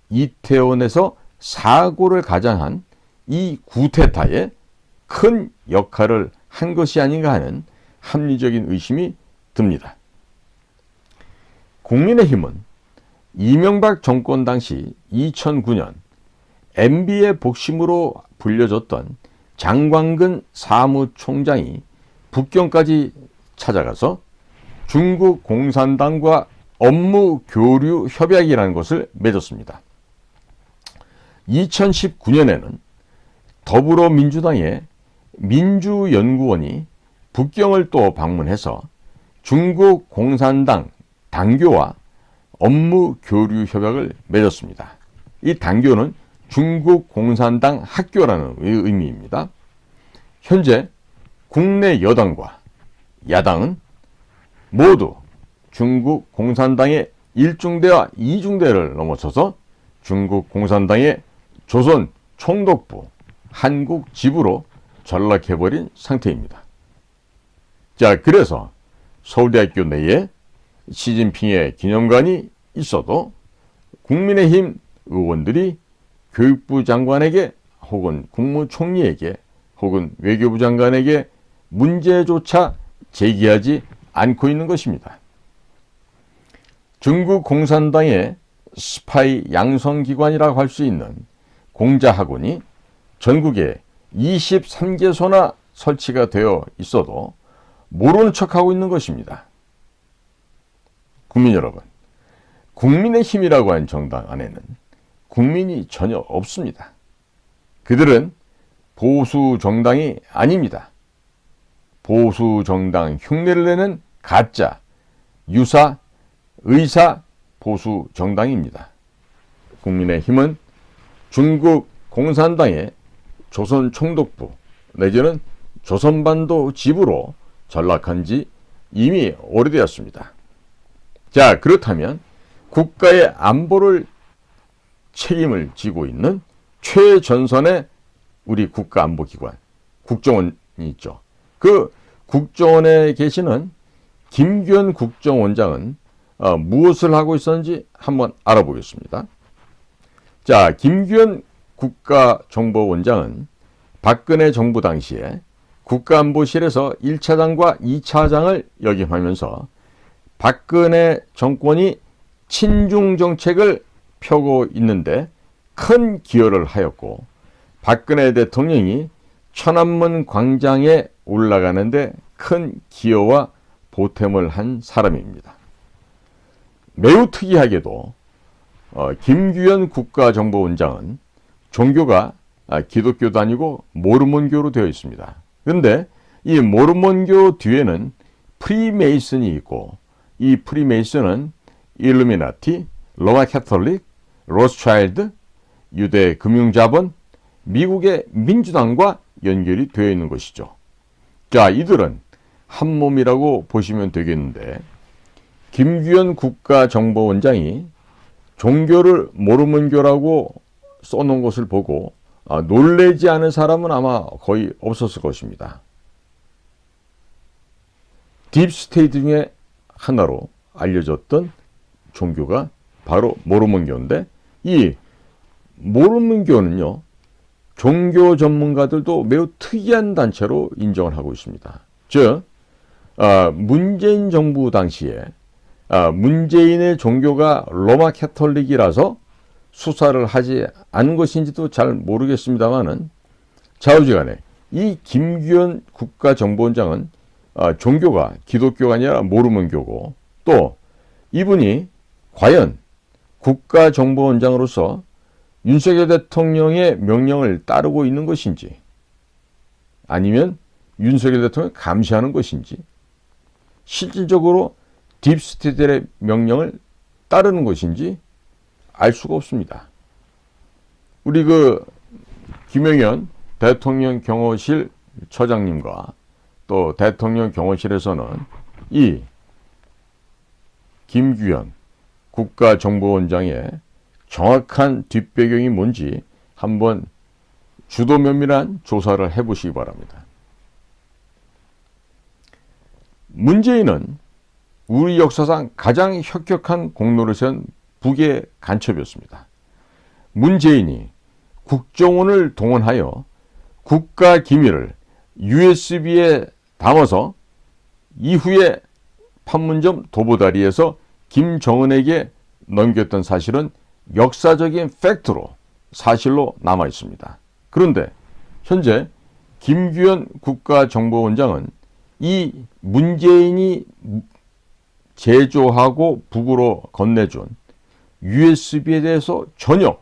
이태원에서 사고를 가장한 이 구테타에 큰 역할을 한 것이 아닌가 하는 합리적인 의심이 듭니다. 국민의힘은 이명박 정권 당시 2009년 MB의 복심으로 불려졌던 장광근 사무총장이 북경까지 찾아가서 중국 공산당과 업무 교류 협약이라는 것을 맺었습니다. 2019년에는 더불어민주당의 민주연구원이 북경을 또 방문해서 중국 공산당 당교와 업무 교류 협약을 맺었습니다. 이 당교는 중국 공산당 학교라는 의미입니다. 현재 국내 여당과 야당은 모두 중국 공산당의 1중대와 2중대를 넘어서서 중국 공산당의 조선 총독부 한국 지부로 전락해버린 상태입니다. 자, 그래서 서울대학교 내에 시진핑의 기념관이 있어도 국민의힘 의원들이 교육부 장관에게 혹은 국무총리에게 혹은 외교부 장관에게 문제조차 제기하지 않고 있는 것입니다. 중국 공산당의 스파이 양성기관이라고 할 수 있는 공자학원이 전국에 23개소나 설치가 되어 있어도 모르는 척하고 있는 것입니다. 국민 여러분, 국민의힘이라고 하는 정당 안에는 국민이 전혀 없습니다. 그들은 보수 정당이 아닙니다. 보수 정당 흉내를 내는 가짜 유사 의사 보수 정당입니다. 국민의힘은 중국 공산당의 조선 총독부 내지는 조선반도 지부로 전락한 지 이미 오래되었습니다. 자, 그렇다면 국가의 안보를 책임을 지고 있는 최전선의 우리 국가안보기관 국정원이 있죠. 그 국정원에 계시는 김규현 국정원장은 무엇을 하고 있었는지 한번 알아보겠습니다. 자, 김규현 국가정보원장은 박근혜 정부 당시에 국가안보실에서 1차장과 2차장을 역임하면서 박근혜 정권이 친중 정책을 펴고 있는데 큰 기여를 하였고, 박근혜 대통령이 천안문 광장에 올라가는데 큰 기여와 보탬을 한 사람입니다. 매우 특이하게도 김규현 국가정보원장은 종교가 기독교도 아니고 모르몬교로 되어 있습니다. 그런데 이 모르몬교 뒤에는 프리메이슨이 있고, 이 프리메이슨은 일루미나티, 로마 캐톨릭, 로스차일드, 유대 금융자본, 미국의 민주당과 연결이 되어 있는 것이죠. 자, 이들은 한 몸이라고 보시면 되겠는데, 김규현 국가정보원장이 종교를 모르몬교라고 써놓은 것을 보고 놀라지 않은 사람은 아마 거의 없었을 것입니다. 딥스테이트 중에 하나로 알려졌던 종교가 바로 모르몬교인데, 이 모르몬교는요, 종교 전문가들도 매우 특이한 단체로 인정을 하고 있습니다. 즉, 문재인 정부 당시에 문재인의 종교가 로마 캐톨릭이라서 수사를 하지 않은 것인지도 잘 모르겠습니다만은, 좌우지간에 이 김규현 국가정보원장은 종교가 기독교가 아니라 모르몬교고, 또 이분이 과연 국가정보원장으로서 윤석열 대통령의 명령을 따르고 있는 것인지, 아니면 윤석열 대통령을 감시하는 것인지, 실질적으로 딥스테이트의 명령을 따르는 것인지 알 수가 없습니다. 우리 김영현 대통령 경호실 처장님과 또 대통령 경호실에서는 이 김규현 국가정보원장의 정확한 뒷배경이 뭔지 한번 주도 면밀한 조사를 해보시기 바랍니다. 문재인은 우리 역사상 가장 혁혁한 공로를 세운 북의 간첩이었습니다. 문재인이 국정원을 동원하여 국가 기밀을 USB에 담아서 이후에 판문점 도보다리에서 김정은에게 넘겼던 사실은 역사적인 팩트로 사실로 남아 있습니다. 그런데 현재 김규현 국가정보원장은 이 문재인이 제조하고 북으로 건네준 USB에 대해서 전혀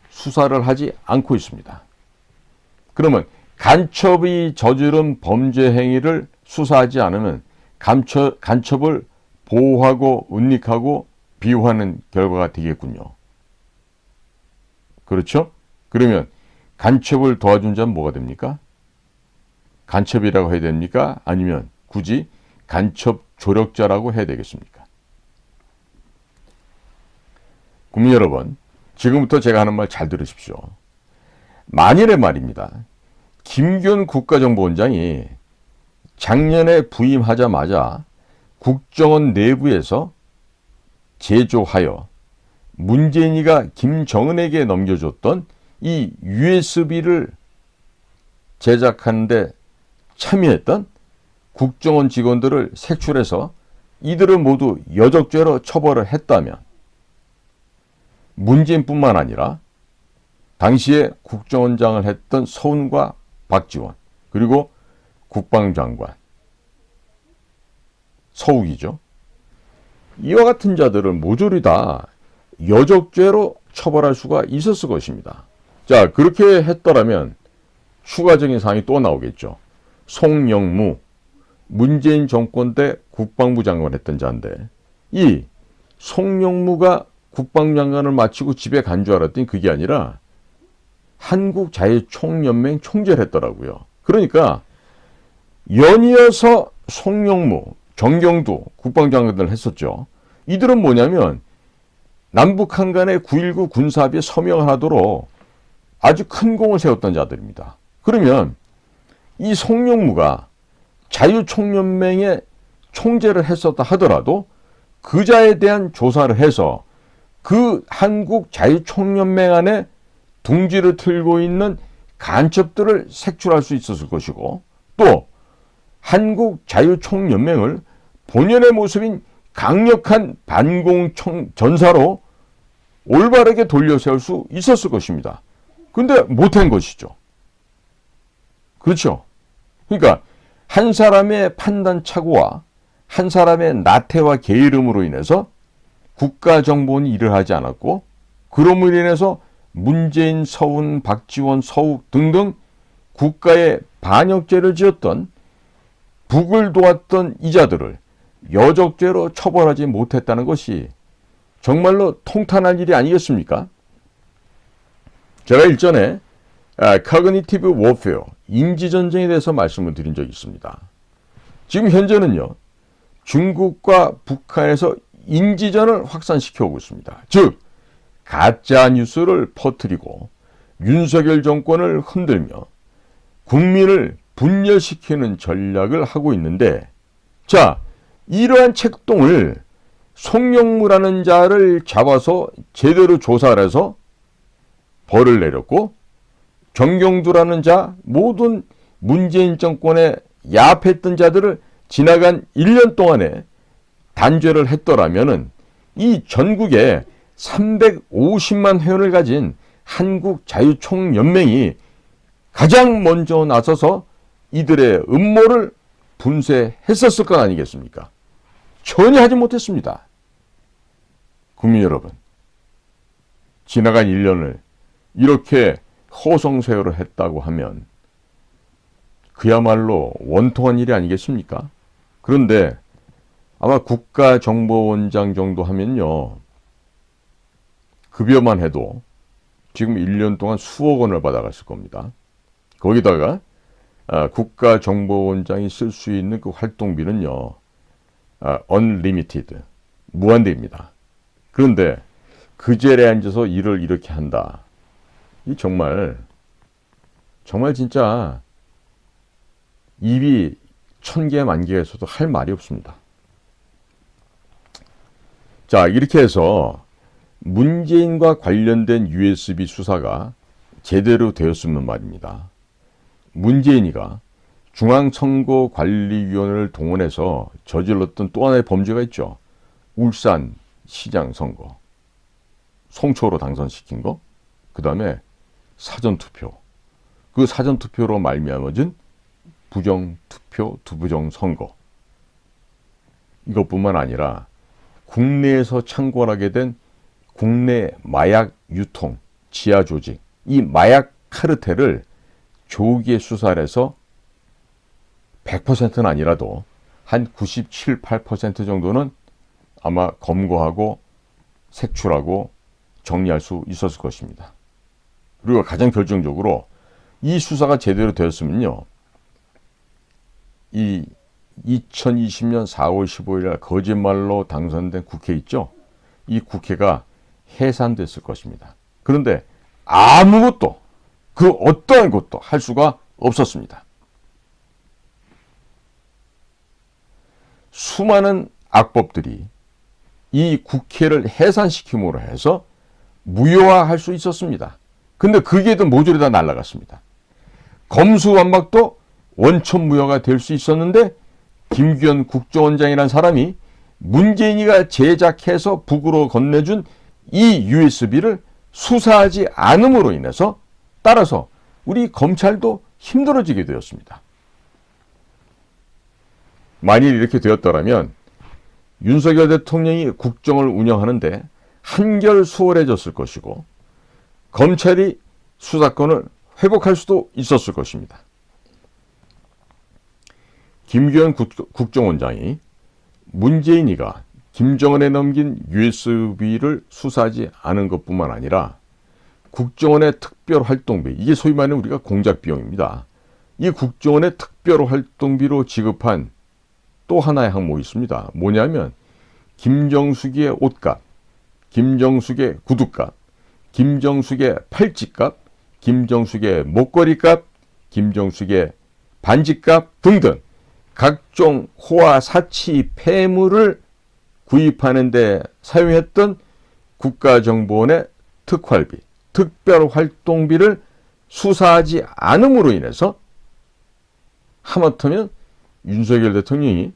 수사를 하지 않고 있습니다. 그러면 간첩이 저지른 범죄 행위를 수사하지 않으면 간첩을 보호하고 은닉하고 비호하는 결과가 되겠군요. 그렇죠? 그러면 간첩을 도와준 자는 뭐가 됩니까? 간첩이라고 해야 됩니까? 아니면 굳이 간첩 조력자라고 해야 되겠습니까? 국민 여러분, 지금부터 제가 하는 말 잘 들으십시오. 만일에 말입니다, 김규현 국가정보원장이 작년에 부임하자마자 국정원 내부에서 제조하여 문재인이가 김정은에게 넘겨줬던 이 USB를 제작하는 데 참여했던 국정원 직원들을 색출해서 이들을 모두 여적죄로 처벌을 했다면, 문재인뿐만 아니라 당시에 국정원장을 했던 서훈과 박지원, 그리고 국방장관 서욱이죠. 이와 같은 자들을 모조리 다 여적죄로 처벌할 수가 있었을 것입니다. 자, 그렇게 했더라면 추가적인 사항이 또 나오겠죠. 송영무, 문재인 정권 때 국방부 장관 했던 자인데 이 송영무가 국방부 장관을 마치고 집에 간 줄 알았더니 그게 아니라 한국자유총연맹 총재를 했더라고요. 그러니까 연이어서 송영무, 정경두 국방장관을 했었죠. 이들은 뭐냐면 남북한 간의 9.19 군사합의에 서명을 하도록 아주 큰 공을 세웠던 자들입니다. 그러면 이 송영무가 자유총연맹의 총재를 했었다 하더라도 그 자에 대한 조사를 해서 그 한국 자유총연맹 안에 둥지를 틀고 있는 간첩들을 색출할 수 있었을 것이고 또 한국 자유총연맹을 본연의 모습인 강력한 반공 전사로 올바르게 돌려세울 수 있었을 것입니다. 근데 못한 것이죠. 그렇죠. 그러니까 한 사람의 판단 착오와 한 사람의 나태와 게으름으로 인해서 국가정보원이 일을 하지 않았고 그럼으로 인해서 문재인, 서훈, 박지원, 서욱 등등 국가의 반역죄를 지었던 북을 도왔던 이자들을 여적죄로 처벌하지 못했다는 것이 정말로 통탄할 일이 아니겠습니까? 제가 일전에 Cognitive Warfare, 인지전쟁에 대해서 말씀을 드린 적이 있습니다. 지금 현재는요, 중국과 북한에서 인지전을 확산시켜 오고 있습니다. 즉, 가짜 뉴스를 퍼뜨리고 윤석열 정권을 흔들며 국민을 분열시키는 전략을 하고 있는데, 자, 이러한 책동을 송영무라는 자를 잡아서 제대로 조사를 해서 벌을 내렸고, 정경두라는 자, 모든 문재인 정권에 야합했던 자들을 지나간 1년 동안에 단죄를 했더라면은 이 전국에 350만 회원을 가진 한국자유총연맹이 가장 먼저 나서서 이들의 음모를 분쇄했었을 것 아니겠습니까? 전혀 하지 못했습니다. 국민 여러분, 지나간 1년을 이렇게 허송세월을 했다고 하면 그야말로 원통한 일이 아니겠습니까? 그런데 아마 국가정보원장 정도 하면요, 급여만 해도 지금 1년 동안 수억 원을 받아갔을 겁니다. 거기다가 국가정보원장이 쓸 수 있는 그 활동비는요, unlimited, 무한대입니다. 그런데 그 자리에 앉아서 일을 이렇게 한다. 이 정말 진짜 입이 1000개 만개가 있어도 할 말이 없습니다. 자, 이렇게 해서 문재인과 관련된 USB 수사가 제대로 되었으면 말입니다. 문재인이가 중앙선거관리위원회를 동원해서 저질렀던 또 하나의 범죄가 있죠. 울산 시장 선거, 송초로 당선시킨 거, 그 다음에 사전투표, 그 사전투표로 말미암아진 부정투표, 두부정선거, 이것뿐만 아니라 국내에서 창궐하게 된 국내 마약 유통 지하 조직, 이 마약 카르텔을 조기에 수사를 해서 100%는 아니라도 한 97, 8% 정도는 아마 검거하고 색출하고 정리할 수 있었을 것입니다. 그리고 가장 결정적으로 이 수사가 제대로 되었으면요, 이 2020년 4월 15일 날 거짓말로 당선된 국회 있죠? 이 국회가 해산됐을 것입니다. 그런데 아무것도, 그 어떠한 것도 할 수가 없었습니다. 수많은 악법들이 이 국회를 해산시킴으로 해서 무효화할 수 있었습니다. 근데 그게 모조리 다 날아갔습니다. 검수완박도 원천무효가 될 수 있었는데 김규현 국정원장이라는 사람이 문재인이가 제작해서 북으로 건네준 이 USB를 수사하지 않음으로 인해서 따라서 우리 검찰도 힘들어지게 되었습니다. 만일 이렇게 되었더라면 윤석열 대통령이 국정을 운영하는데 한결 수월해졌을 것이고 검찰이 수사권을 회복할 수도 있었을 것입니다. 김규현 국정원장이 문재인이가 김정은에 넘긴 USB를 수사하지 않은 것뿐만 아니라 국정원의 특별활동비, 이게 소위 말하는 우리가 공작비용입니다. 이 국정원의 특별활동비로 지급한 또 하나의 항목이 있습니다. 뭐냐면 김정숙의 옷값, 김정숙의 구두값, 김정숙의 팔찌값, 김정숙의 목걸이값, 김정숙의 반지값 등등 각종 호화, 사치, 폐물을 구입하는 데 사용했던 국가정보원의 특활비, 특별활동비를 수사하지 않음으로 인해서 하마터면 윤석열 대통령이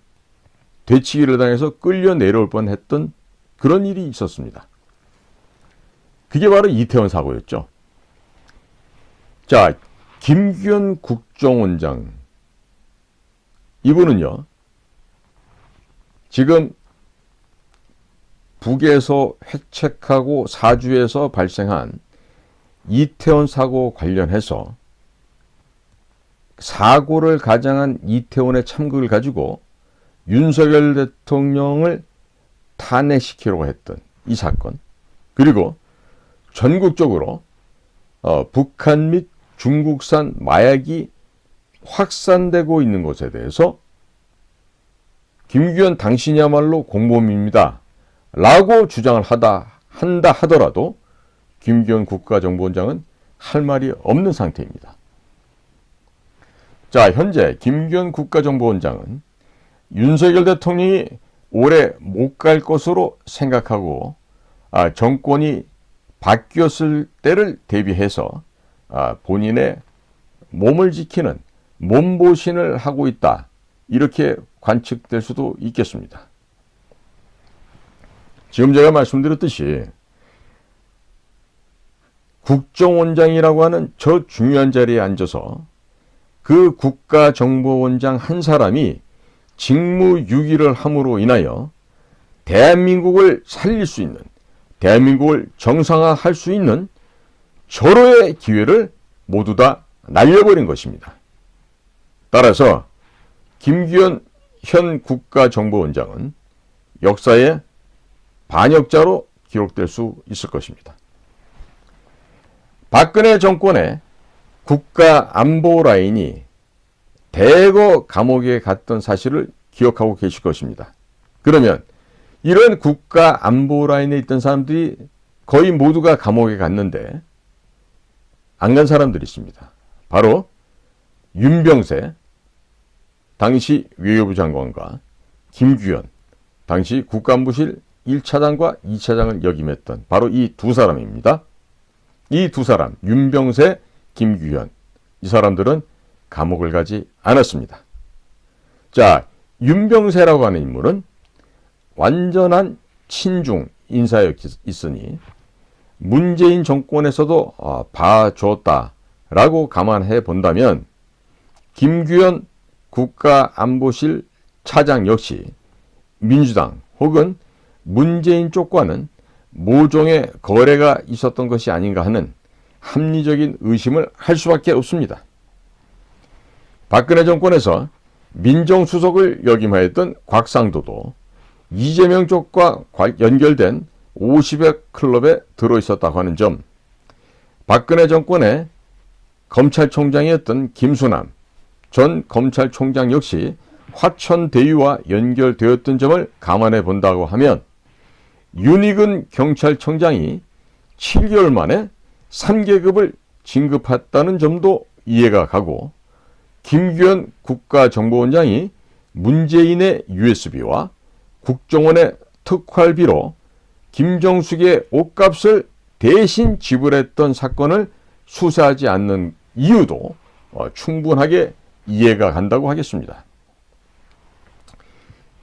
되치기를 당해서 끌려 내려올 뻔했던 그런 일이 있었습니다. 그게 바로 이태원 사고였죠. 자, 김규현 국정원장, 이분은요, 지금 북에서 획책하고 사주에서 발생한 이태원 사고 관련해서 사고를 가장한 이태원의 참극을 가지고 윤석열 대통령을 탄핵시키려고 했던 이 사건, 그리고 전국적으로 북한 및 중국산 마약이 확산되고 있는 것에 대해서 김규현 당신이야말로 공범입니다 라고 주장을 한다 하더라도 김규현 국가정보원장은 할 말이 없는 상태입니다. 자, 현재 김규현 국가정보원장은 윤석열 대통령이 오래 못 갈 것으로 생각하고 정권이 바뀌었을 때를 대비해서 본인의 몸을 지키는 몸보신을 하고 있다, 이렇게 관측될 수도 있겠습니다. 지금 제가 말씀드렸듯이 국정원장이라고 하는 저 중요한 자리에 앉아서 그 국가정보원장 한 사람이 직무유기를 함으로 인하여 대한민국을 살릴 수 있는, 대한민국을 정상화할 수 있는 절호의 기회를 모두 다 날려버린 것입니다. 따라서 김규현 현 국가정보원장은 역사의 반역자로 기록될 수 있을 것입니다. 박근혜 정권의 국가안보 라인이 대거 감옥에 갔던 사실을 기억하고 계실 것입니다. 그러면 이런 국가안보 라인에 있던 사람들이 거의 모두가 감옥에 갔는데 안 간 사람들이 있습니다. 바로 윤병세 당시 외교부 장관과 김규현 당시 국가안보실 1차장과 2차장을 역임했던 바로 이 두 사람입니다. 이 두 사람, 윤병세, 김규현, 이 사람들은 감옥을 가지 않았습니다. 자, 윤병세라고 하는 인물은 완전한 친중 인사였으니 문재인 정권에서도 봐줬다라고 감안해 본다면 김규현 국가안보실 차장 역시 민주당 혹은 문재인 쪽과는 모종의 거래가 있었던 것이 아닌가 하는 합리적인 의심을 할 수밖에 없습니다. 박근혜 정권에서 민정수석을 역임하였던 곽상도도 이재명 쪽과 연결된 50의 클럽에 들어있었다고 하는 점, 박근혜 정권의 검찰총장이었던 김수남 전 검찰총장 역시 화천대유와 연결되었던 점을 감안해 본다고 하면 윤익은 경찰청장이 7개월 만에 3계급을 진급했다는 점도 이해가 가고, 김규현 국가정보원장이 문재인의 USB와 국정원의 특활비로 김정숙의 옷값을 대신 지불했던 사건을 수사하지 않는 이유도 충분하게 이해가 간다고 하겠습니다.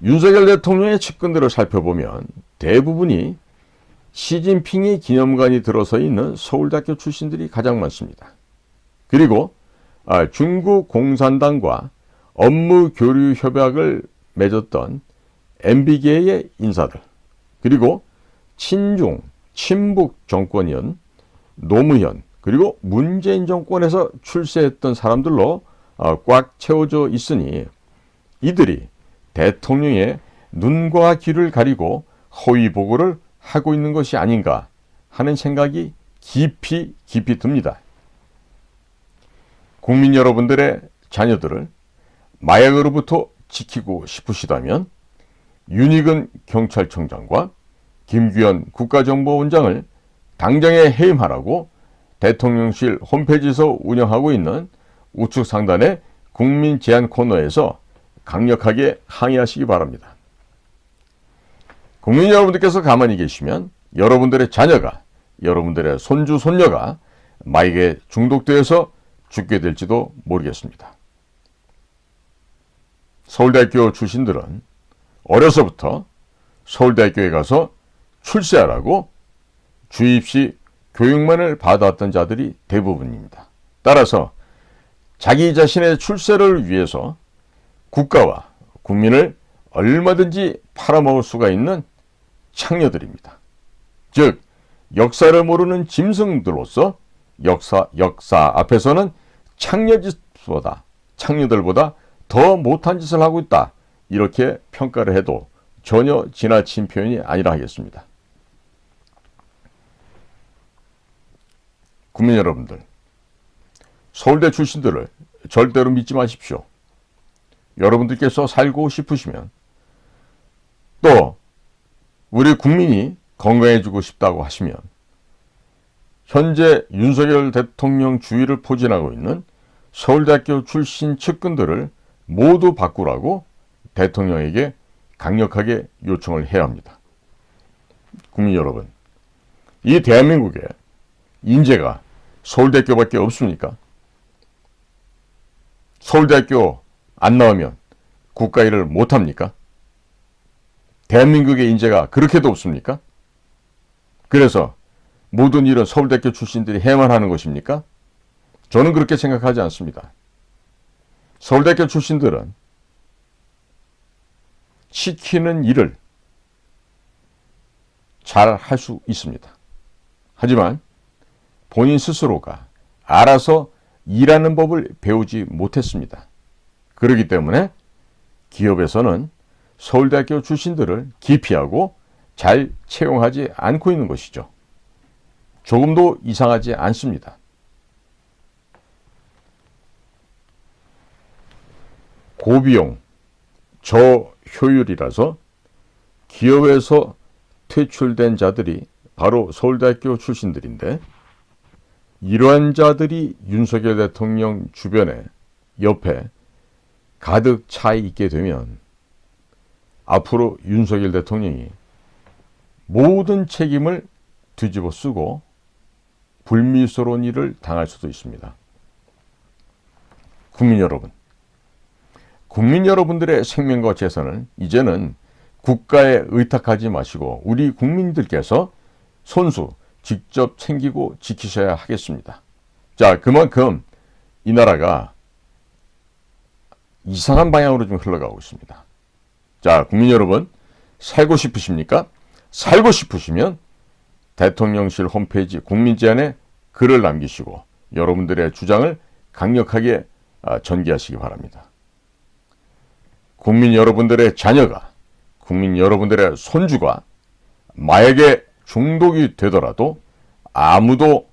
윤석열 대통령의 측근들을 살펴보면 대부분이 시진핑의 기념관이 들어서 있는 서울대학교 출신들이 가장 많습니다. 그리고 중국 공산당과 업무 교류 협약을 맺었던 MB계의 인사들, 그리고 친중, 친북 정권이었던 노무현, 그리고 문재인 정권에서 출세했던 사람들로 꽉 채워져 있으니 이들이 대통령의 눈과 귀를 가리고 허위 보고를 하고 있는 것이 아닌가 하는 생각이 깊이 듭니다. 국민 여러분들의 자녀들을 마약으로부터 지키고 싶으시다면 윤익은 경찰청장과 김규현 국가정보원장을 당장에 해임하라고 대통령실 홈페이지에서 운영하고 있는 우측 상단의 국민 제안 코너에서 강력하게 항의하시기 바랍니다. 국민 여러분들께서 가만히 계시면 여러분들의 자녀가, 여러분들의 손주, 손녀가 마약에 중독되어서 죽게 될지도 모르겠습니다. 서울대학교 출신들은 어려서부터 서울대학교에 가서 출세하라고 주입식 교육만을 받아왔던 자들이 대부분입니다. 따라서 자기 자신의 출세를 위해서 국가와 국민을 얼마든지 팔아먹을 수가 있는 창녀들입니다. 즉 역사를 모르는 짐승들로서 역사 앞에서는 창녀들보다 더 못한 짓을 하고 있다, 이렇게 평가를 해도 전혀 지나친 표현이 아니라 하겠습니다. 국민 여러분들, 서울대 출신들을 절대로 믿지 마십시오. 여러분들께서 살고 싶으시면, 또 우리 국민이 건강해지고 싶다고 하시면 현재 윤석열 대통령 주위를 포진하고 있는 서울대학교 출신 측근들을 모두 바꾸라고 대통령에게 강력하게 요청을 해야 합니다. 국민 여러분, 이 대한민국에 인재가 서울대학교밖에 없습니까? 서울대학교 안 나오면 국가 일을 못합니까? 대한민국의 인재가 그렇게도 없습니까? 그래서 모든 일은 서울대학교 출신들이 해야만 하는 것입니까? 저는 그렇게 생각하지 않습니다. 서울대학교 출신들은 시키는 일을 잘 할 수 있습니다. 하지만 본인 스스로가 알아서 일하는 법을 배우지 못했습니다. 그렇기 때문에 기업에서는 서울대학교 출신들을 기피하고 잘 채용하지 않고 있는 것이죠. 조금도 이상하지 않습니다. 고비용, 저효율이라서 기업에서 퇴출된 자들이 바로 서울대학교 출신들인데, 이러한 자들이 윤석열 대통령 주변에, 옆에 가득 차 있게 되면 앞으로 윤석열 대통령이 모든 책임을 뒤집어 쓰고 불미스러운 일을 당할 수도 있습니다. 국민 여러분, 국민 여러분들의 생명과 재산을 이제는 국가에 의탁하지 마시고 우리 국민들께서 손수 직접 챙기고 지키셔야 하겠습니다. 자, 그만큼 이 나라가 이상한 방향으로 좀 흘러가고 있습니다. 자, 국민 여러분, 살고 싶으십니까? 살고 싶으시면 대통령실 홈페이지 국민제안에 글을 남기시고 여러분들의 주장을 강력하게 전개하시기 바랍니다. 국민 여러분들의 자녀가, 국민 여러분들의 손주가 마약에 중독이 되더라도 아무도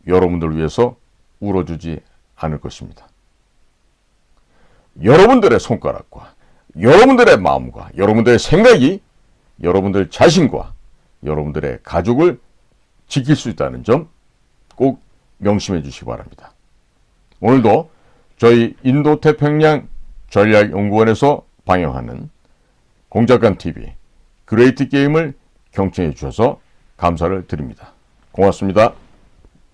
여러분들을 위해서 울어주지 않을 것입니다. 여러분들의 손가락과 여러분들의 마음과 여러분들의 생각이 여러분들 자신과 여러분들의 가족을 지킬 수 있다는 점 꼭 명심해 주시기 바랍니다. 오늘도 저희 인도태평양 전략연구원에서 방영하는 공작관TV 그레이트 게임을 경청해 주셔서 감사를 드립니다. 고맙습니다.